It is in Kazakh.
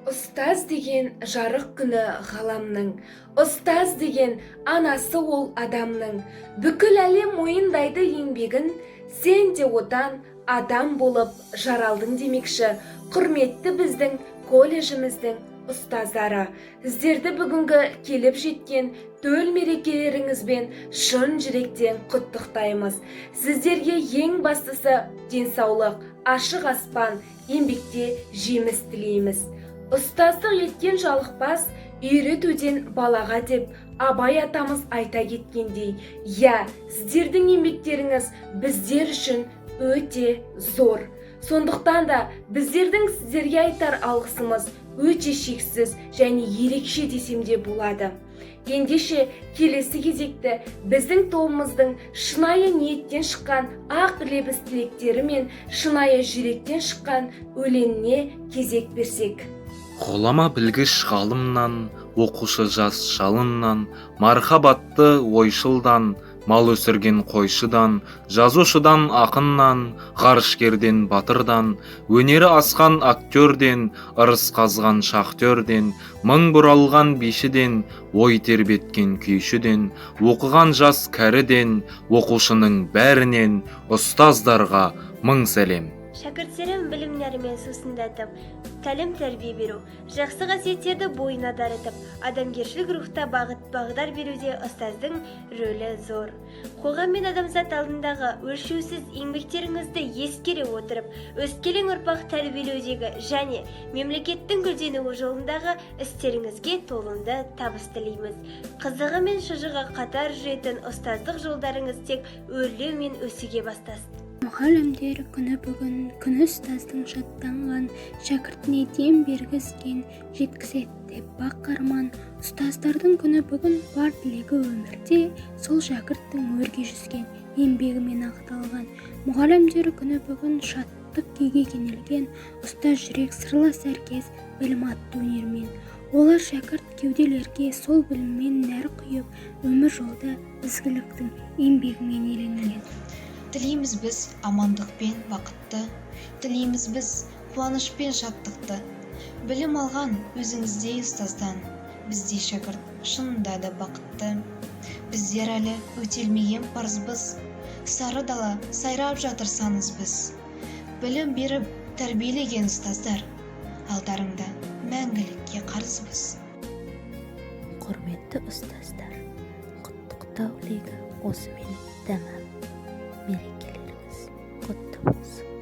Ұстаз деген жарық күні ғаламның, ұстаз деген анасы ол адамның. Бүкіл әлем мойындайды еңбегін, сен де одан адам болып жаралдың демекші. Құрметті біздің колледжіміздің ұстаздары, сіздерді бүгінгі келіп жеткен төл мерекелеріңізбен шын жүректен құттықтаймыз. Сіздерге ең бастысы денсаулық, ашық аспан, еңбекте жеміс тілейміз. Ұстаздық еткен жалықпас, үйретуден балаға деп Абай атамыз айта кеткендей, сіздердің еңбектеріңіз біздер үшін өте зор. Сондықтан да біздердің сіздерге айтар алғысымыз өте шексіз және ерекше десем де болады. Ендеше келесі кезекті біздің тобымыздың шынайы ниеттен шыққан ақ лебіз тілектері мен шынайы жүректен шыққан өлеңіне кезек берсек. Ғұлама білгіш ғалымнан, оқушы жас жалыннан, мархабатты ойшылдан, мал өсірген қойшыдан, жазушыдан ақыннан, ғарышкерден батырдан, өнері асқан актерден, ырыс қазған шахтерден, мың бұралған бишіден, ой тербеткен күйшіден, оқыған жас кәріден, оқушының бәрінен, ұстаздарға мың сәлем. Шәкірттерін білімдерімен сусындатып, тәлім тәрбие беру, жақсы қасиеттерді бойына дарытып, адамгершілік рухта бағыт-бағдар беруде ұстаздың рөлі зор. Қоғам мен адамзат алдындағы өлшеусіз еңбектеріңізді ескере отырып, өскелең ұрпақ тәрбиелеудегі және мемлекеттің гүлденуі жолындағы істеріңізге толымды табыс тілейміз. Қызығы мен шыжығы қатар жүретін ұстаздық жолдарыңыз тек өрлеу мен өсуге бастасын. Мұғалімдер күні бүгін, күні ұстаздың жаттанған, шәкіртіне дем бергізген, жеткізеді деп бақ арман. Ұстаздардың күні бүгін бар тілегі өмірде, сол шәкірттің өрге жүзген, еңбегімен ақталған. Мұғалімдер күні бүгін шаттық күйге кенелген, ұстаз жүрек сырлас әркез, білім атты өнермен. Олар шәкірт кеуделерге сол біліммен нәр құйып, өмір жолда ізгіліктің еңбегімен еленген. Тілейміз біз амандық пен бақытты, тілейміз біз қуаныш пен шаттықты. Білім алған өзіңіздей ұстаздан, біздей шәкірт шынында да бақытты. Біздер әлі өтелмеген парызбыз, сары дала сайрап жатырсаңыз біз. Білім беріп тәрбиелеген ұстаздар, алдарыңда мәңгілікке қарызбыз. Құрметті ұстаздар, құттықтау легі осымен тәмам. Мерекелеріңіз құтты болсын.